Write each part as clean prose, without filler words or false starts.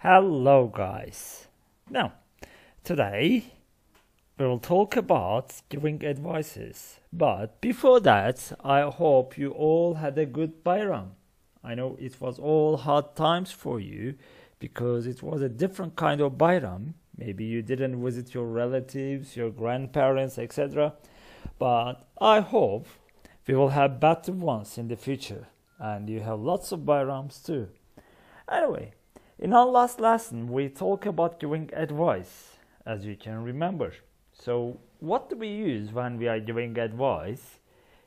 Hello guys. Now, today we will talk about giving advices. But before that, I hope you all had a good Bayram. I know it was all hard times for you because it was a different kind of Bayram. Maybe you didn't visit your relatives, your grandparents, etc. But I hope we will have better ones in the future and you have lots of Bayrams too. Anyway, in our last lesson, we talked about giving advice, as you can remember. So, what do we use when we are giving advice?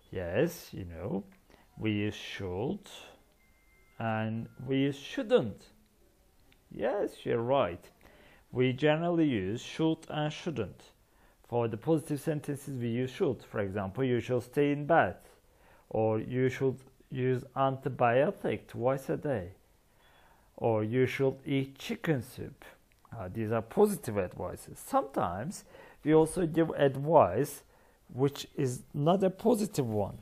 Yes, we use should and we use shouldn't. Yes, you're right. We generally use should and shouldn't. For the positive sentences, we use should. For example, you should stay in bed, or you should use antibiotic twice a day, or you should eat chicken soup. These are positive advices. Sometimes we also give advice which is not a positive one.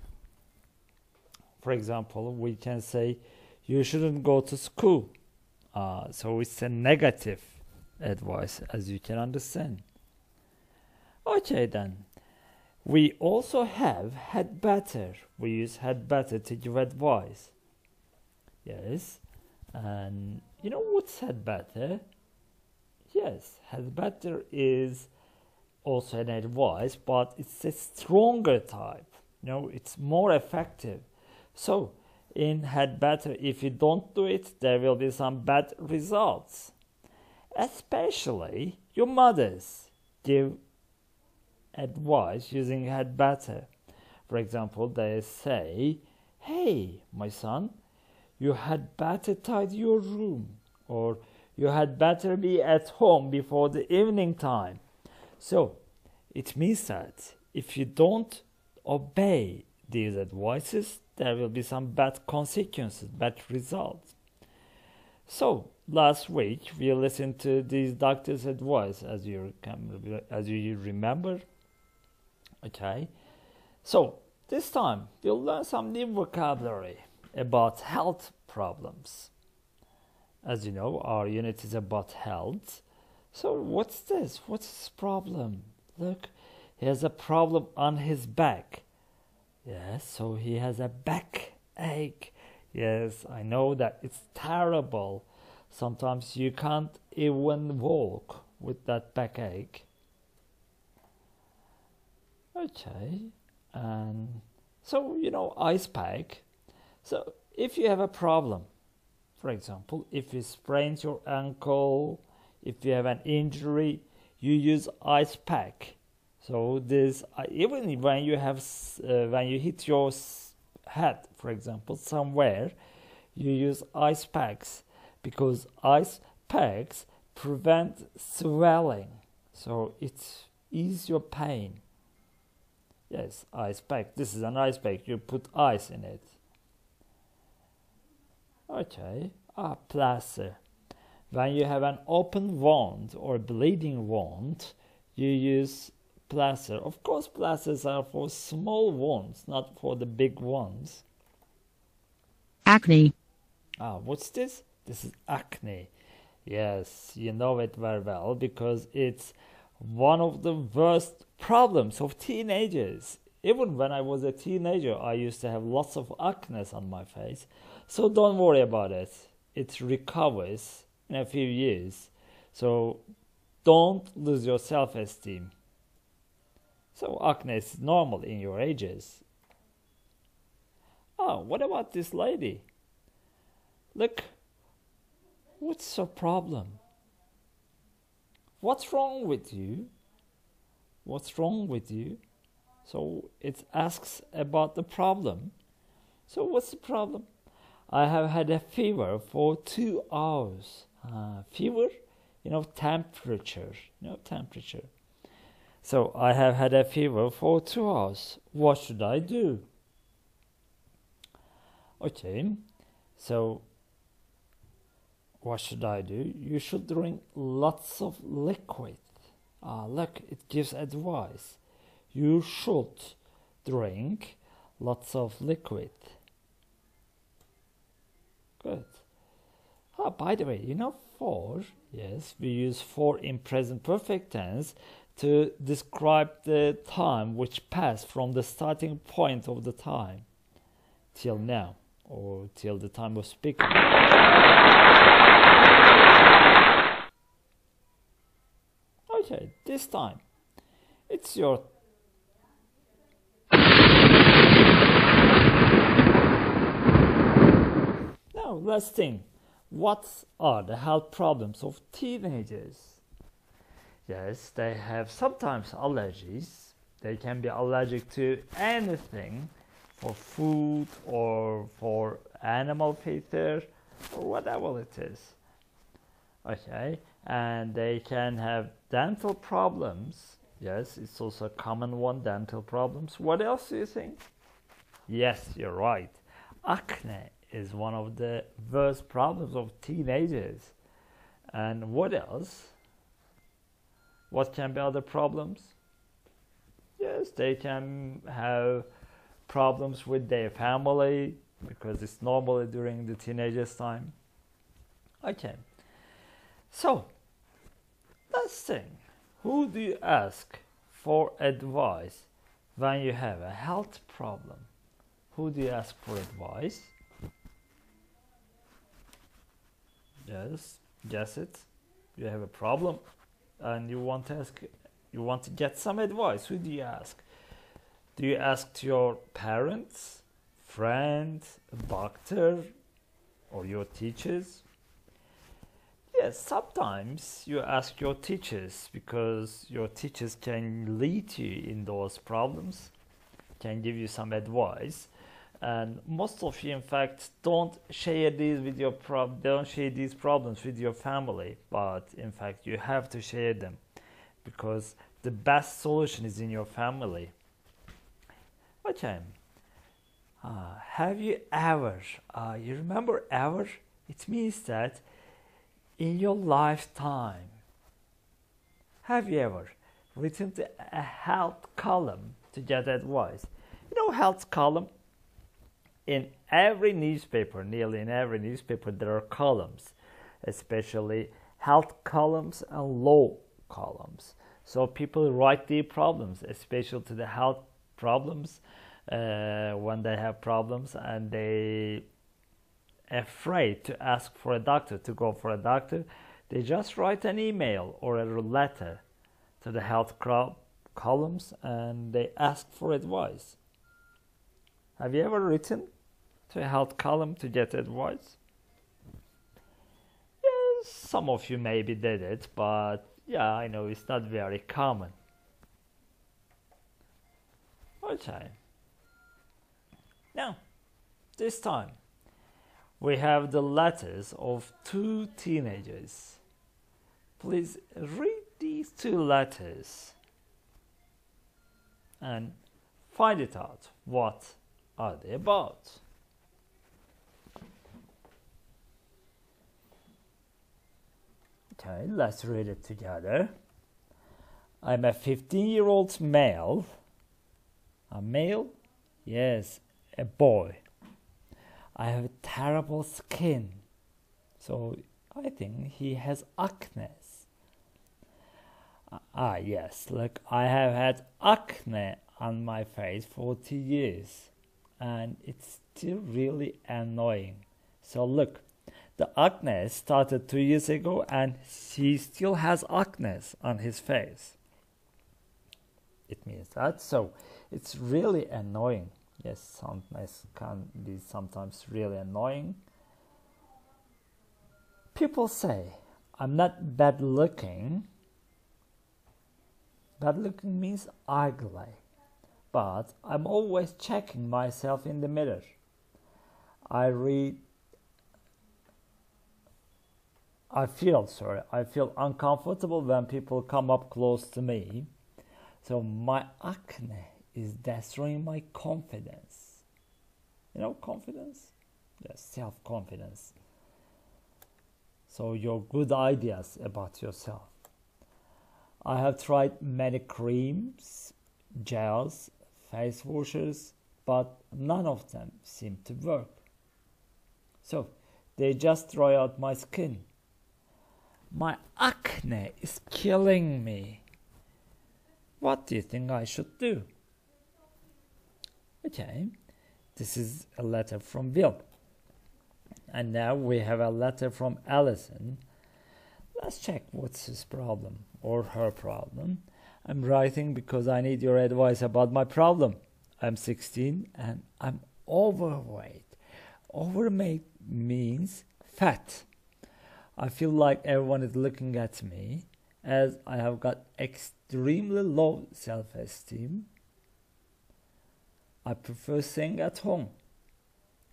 For example, we can say you shouldn't go to school. So it's a negative advice, as you can understand. Okay then. We also have had better. We use had better to give advice. Yes. And you know what's had better? Yes, had better is also an advice, but it's a stronger type. It's more effective. So, in had better, if you don't do it, there will be some bad results. Especially your mothers give advice using had better. For example, they say, "Hey, my son, you had better tidy your room," or "you had better be at home before the evening time." So, it means that if you don't obey these advices, there will be some bad consequences, bad results. So, last week we listened to these doctor's advice, as you remember. Okay. So, this time we'll learn some new vocabulary about health problems. As you know, our unit is about health. So what's this? What's his problem? Look, he has a problem on his back. Yes, so he has a backache. Yes, I know that it's terrible. Sometimes you can't even walk with that backache. Okay, and so, ice pack. So, if you have a problem, for example, if you sprain your ankle, if you have an injury, you use ice pack. So this, even when you hit your head, for example, somewhere, you use ice packs because ice packs prevent swelling. So it eases your pain. Yes, ice pack. This is an ice pack. You put ice in it. Okay, plaster. When you have an open wound or bleeding wound, you use plaster. Of course, plasters are for small wounds, not for the big ones. Acne. What's this? This is acne. Yes, you know it very well because it's one of the worst problems of teenagers. Even when I was a teenager, I used to have lots of acne on my face. So don't worry about it. It recovers in a few years. So don't lose your self-esteem. So acne is normal in your ages. What about this lady? Look, what's her problem? What's wrong with you? What's wrong with you? So it asks about the problem. So what's the problem? I have had a fever for 2 hours. Fever, temperature. Temperature. So I have had a fever for 2 hours. What should I do? Okay, so what should I do? You should drink lots of liquid. Look, it gives advice. You should drink lots of liquid. Good. Oh, by the way, you know for, yes, we use for in present perfect tense to describe the time which passed from the starting point of the time till now, or till the time of speaking. Okay, this time, it's your now let's think. What are the health problems of teenagers? Yes, they have sometimes allergies. They can be allergic to anything, for food or for animal feeder or whatever it is. Okay, and they can have dental problems. Yes, it's also a common one, dental problems. What else do you think? Yes, you're right. Acne is one of the worst problems of teenagers. And what else? What can be other problems? Yes, they can have problems with their family because it's normally during the teenagers' time. Okay, so let's think. Who do you ask for advice when you have a health problem? Who do you ask for advice? Yes, guess it. You have a problem and you want to get some advice. Who do you ask? Do you ask to your parents, friends, a doctor, or your teachers? Yes, sometimes you ask your teachers because your teachers can lead you in those problems, can give you some advice. And most of you, in fact, don't share these problems with your family, but in fact, you have to share them because the best solution is in your family. Okay. Have you ever? You remember ever? It means that in your lifetime, have you ever written a health column to get advice? You know, health column. In every newspaper, nearly in every newspaper, there are columns, especially health columns and law columns. So people write their problems, especially to the health problems, when they have problems and they afraid to ask for a doctor, to go for a doctor. They just write an email or a letter to the health columns and they ask for advice. Have you ever written to a health column to get advice? Yes, some of you maybe did it, but yeah, I know it's not very common. Okay. Now, this time, we have the letters of two teenagers. Please read these two letters and find it out. What are they about? Okay, let's read it together. I'm a 15-year-old male. A male? Yes, a boy. I have terrible skin. So I think he has acne. Yes, look, I have had acne on my face for 40 years. And it's still really annoying. So look, the acne started 2 years ago and he still has acne on his face. It means that. So it's really annoying. Yes, acne can be sometimes really annoying. People say, I'm not bad looking. Bad looking means ugly. But I'm always checking myself in the mirror. I feel uncomfortable when people come up close to me. So my acne is destroying my confidence. You know confidence? Yes, self-confidence. So your good ideas about yourself. I have tried many creams, gels, face washes, but none of them seem to work. So They just dry out my skin. My acne is killing me. What do you think I should do? Okay, this is a letter from Bill. And now we have a letter from Allison. Let's check what's his problem or her problem. I'm writing because I need your advice about my problem. I'm 16 and I'm overweight. Overweight means fat. I feel like everyone is looking at me as I have got extremely low self-esteem. I prefer staying at home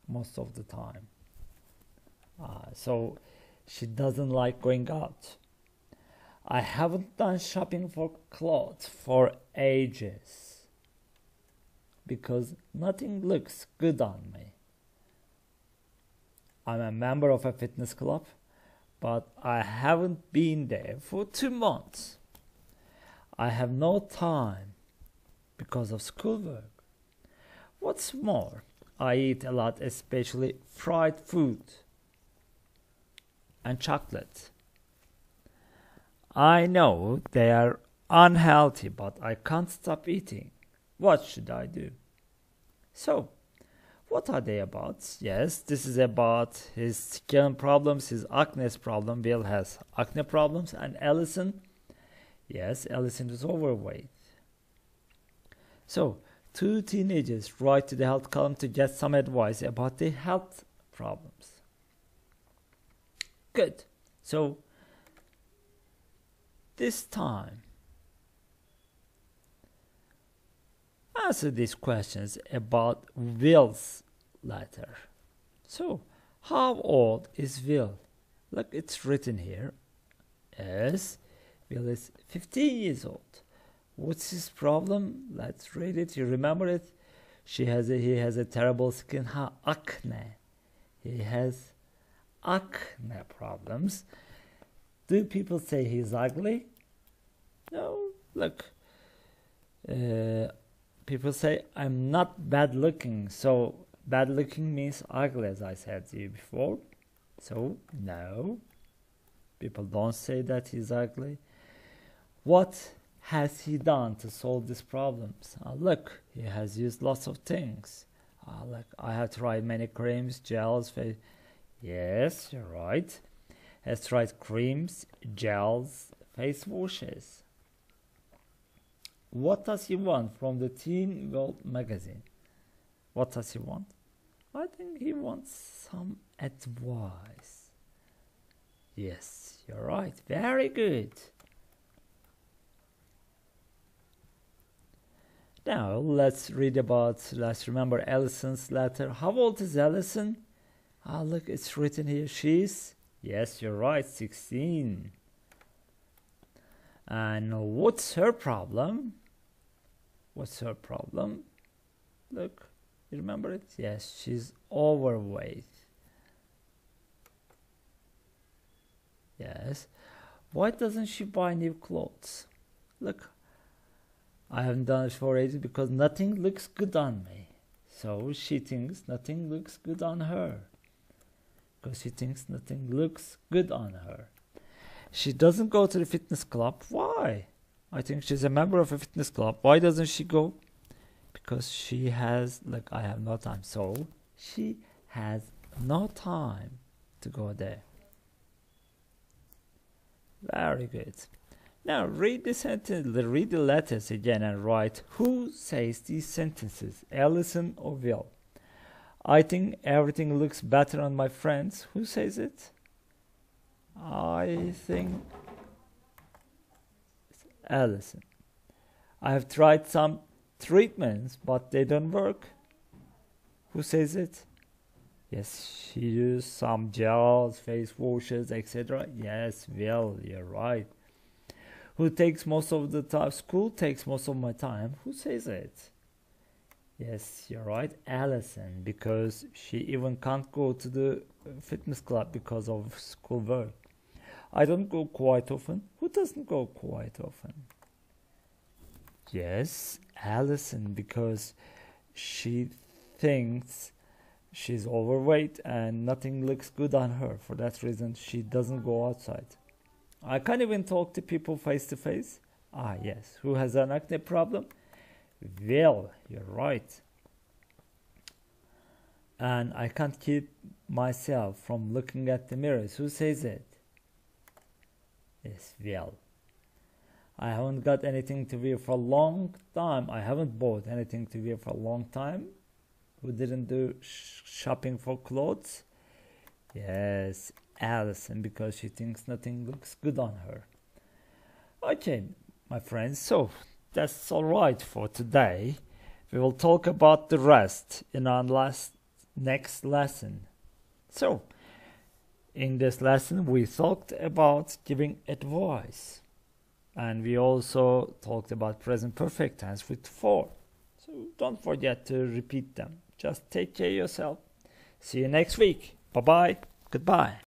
most of the time. So she doesn't like going out. I haven't done shopping for clothes for ages because nothing looks good on me. I'm a member of a fitness club, but I haven't been there for 2 months. I have no time because of schoolwork. What's more, I eat a lot, especially fried food and chocolate. I know they are unhealthy, but I can't stop eating. What should I do? So, what are they about? Yes, this is about his skin problems, his acne problem. Bill has acne problems. And Allison, yes, Allison is overweight. So, 2 teenagers write to the health column to get some advice about their health problems. Good. So, this time, answer these questions about Will's letter. So, how old is Will? Look, it's written here. Yes, Will is 15 years old. What's his problem? Let's read it. You remember it? He has a terrible skin. Acne. He has acne problems. Do people say he's ugly? No. Look. People say I'm not bad looking. So bad looking means ugly, as I said to you before. So no. People don't say that he's ugly. What has he done to solve these problems? Look, he has used lots of things. Look, I have tried many creams, gels, face. Yes, you're right. Has tried creams, gels, face washes. What does he want from the Teen World magazine? What does he want? I think he wants some advice. Yes, you're right. Very good. Now let's remember Allison's letter. How old is Allison? Look, it's written here. Yes, you're right, 16. And what's her problem? What's her problem? Look, you remember it? Yes, she's overweight. Yes. Why doesn't she buy new clothes? Look, I haven't done it for ages because nothing looks good on me. So she thinks nothing looks good on her. Because she thinks nothing looks good on her. She doesn't go to the fitness club. Why? I think she's a member of a fitness club. Why doesn't she go? Because she has, like, I have no time. So she has no time to go there. Very good. Now read the letters again and write who says these sentences, Allison or Will. I think everything looks better on my friends. Who says it? I think it's Allison. I have tried some treatments, but they don't work. Who says it? Yes, she used some gels, face washes, etc. Yes, Will, you're right. Who takes most of the time? School takes most of my time. Who says it? Yes, you're right, Allison, because she even can't go to the fitness club because of school work. I don't go quite often. Who doesn't go quite often? Yes, Allison, because she thinks She's overweight and nothing looks good on her. For that reason, she doesn't go outside. I can't even talk to people face to face. Ah, yes. Who has an acne problem? Well, you're right. And I can't keep myself from looking at the mirrors. Who says it? Yes, well. I haven't got anything to wear for a long time. I haven't bought anything to wear for a long time. Who didn't do shopping for clothes? Yes, Allison, because she thinks nothing looks good on her. Okay, my friends, so that's all right for today. We will talk about the rest in our next lesson. So, in this lesson, we talked about giving advice. And we also talked about present perfect tense with for. So don't forget to repeat them. Just take care of yourself. See you next week. Bye-bye. Goodbye.